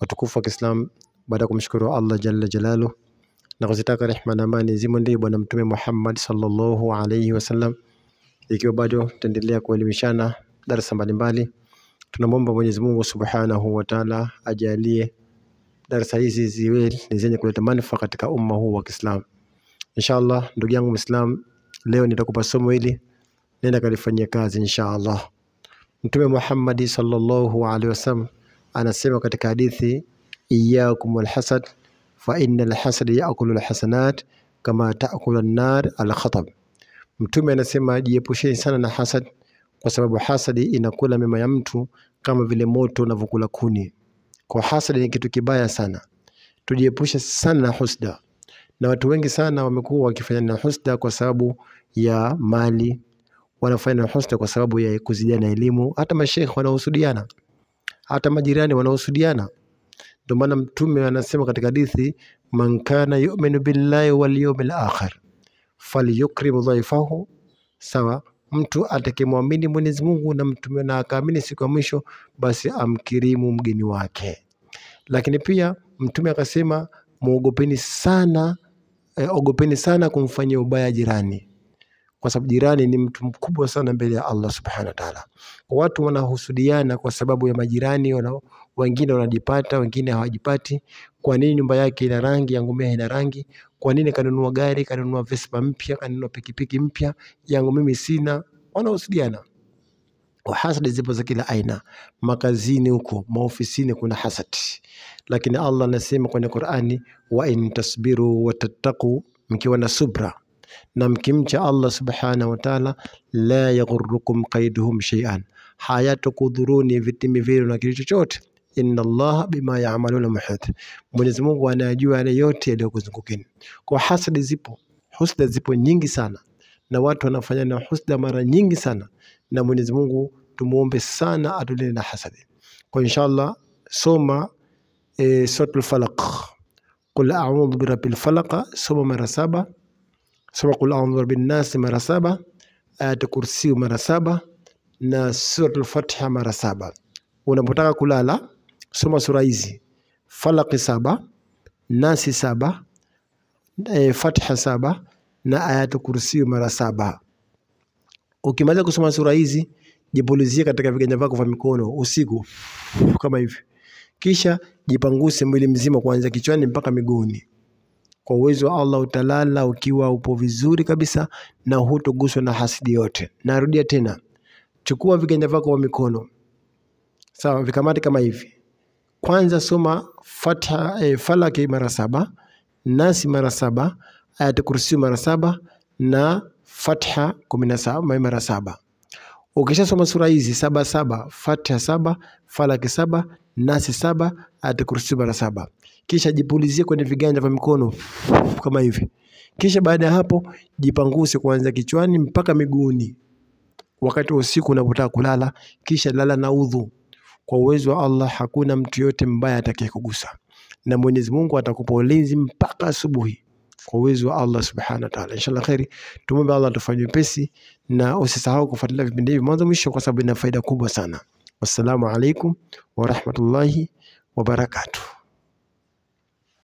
Watukufu wa Kiislam, baada ya kumshukuru Allah jalla jalalu na kuzitaka rehema na amani zimwendee bwana mtume Muhammad sallallahu alayhi wasallam, ikiwa bado tutaendelea kuelimishana darasa mbalimbali, tunamwomba Mwenyezi Mungu Subhanahu wa Ta'ala ajalie darasa hizi ziwe ni zenye kuleta manufaa katika umma huu wa Kiislam. Inshallah, ndugu yangu Muislam, leo nitakupa somo hili, nenda kalifanyia kazi inshallah. Mtume Muhammad sallallahu alaihi wasallam anasema katika hadithi, iyyakum walhasad fa innal hasada ya'kulu alhasanat kama ta'kulu an-nar al-khatab. Mtume anasema jiepusheni sana na hasad, kwa sababu hasadi inakula mema ya mtu kama vile moto unavyokula kuni. Kwa hasadi ni kitu kibaya sana, tujiepushe sana na husda. Na watu wengi sana wamekuwa wakifanya na husda kwa sababu ya mali, wanafanya na husda kwa sababu ya kuzidiana elimu, hata masheikh wanahusudiana, hata majirani wanahusudiana. Ndio maana Mtume anasema katika hadithi, man kana yu'minu billahi wal yawmil akhir falyukrim dhaifahu. Sawa, mtu atakayemwamini Mwenyezi Mungu na mtume na akaamini siku ya mwisho, basi amkirimu mgeni wake. Lakini pia Mtume akasema, ogopeni sana kumfanyia ubaya jirani, kwa sababu jirani ni mtu mkubwa sana mbele ya Allah subhanahu wa ta'ala. Watu wanahusudiana kwa sababu ya majirani, wengine wanajipata, wengine hawajipati. Kwa nini nyumba yake ina rangi, yangu mimi haina rangi? Kwa nini kanunua gari, kanunua Vespa mpya, kanunua pikipiki mpya, yangu mimi sina? Wanahusudiana. Hasadi zipo za kila aina, makazini huko, maofisini kuna hasad. Lakini Allah anasema kwenye Qur'ani, wa in tasbiru wa tattaqu, mkiwa na subra na mkimcha Allah subhanahu wa ta'ala, la yaghurrukum qaiduhum shay'an, hayatakudhuruni vitimi vyenu na kitu chochote. Inna Allah bima ya'maluna muhit, Mwenyezi Mungu anajua yale yote yaliyokuzungukeni. Kwa hasadi zipo, husda zipo nyingi sana, na watu wanafanya na husda mara nyingi sana, na Mwenyezi Mungu tumuombe sana atulinde na hasadi. Kwa inshallah, soma suratul Falaq, qul a'udhu birabbil falaq, soma mara 7. Soma qul a'udhu birabbin nas mara 7, ayatul kursi mara 7, na suratul Fatiha mara 7. Unapotaka kulala, soma sura hizi: Falaq 7, Nas 7, Fatiha 7 na ayatul kursi mara 7. Ukimaliza kusoma sura hizi, jipulizie katika viganja vyako vya mikono usiku kama hivi, kisha jipanguse mwili mzima kuanzia kichwani mpaka miguuni. Kwa uwezo wa Allah utalala ukiwa upo vizuri kabisa na hutoguswa na hasidi yote. Narudia tena, chukua viganja vyako vya mikono, sawa, vikamate kama hivi. Kwanza soma Fatiha, Falaq mara 7, Nasi mara 7, ayatul kursi mara 7 na Fatiha 17 mara 7. Ukisha soma sura hizi 7, Fatiha 7, Falaq 7, Nasi 7, ayatul kursi mara 7, kisha jipulizie kwenye viganja vya mikono kama hivi. Kisha baada ya hapo jipanguse kuanzia kichwani mpaka miguuni wakati wa usiku unapotaka kulala, kisha lala na udhu. Kwa uwezo wa Allah hakuna mtu yote mbaya atakayekugusa, na Mwenyezi Mungu atakupa ulinzi mpaka asubuhi kwa uwezo wa Allah subhanahu wa ta'ala. Inshallah khairi, tumombe Allah tufanye pesi, na usisahau kufuatilia vipindi hivi mwanzo mwisho kwa sababu ina faida kubwa sana. Wassalamu alaikum wa rahmatullahi wa barakatuh.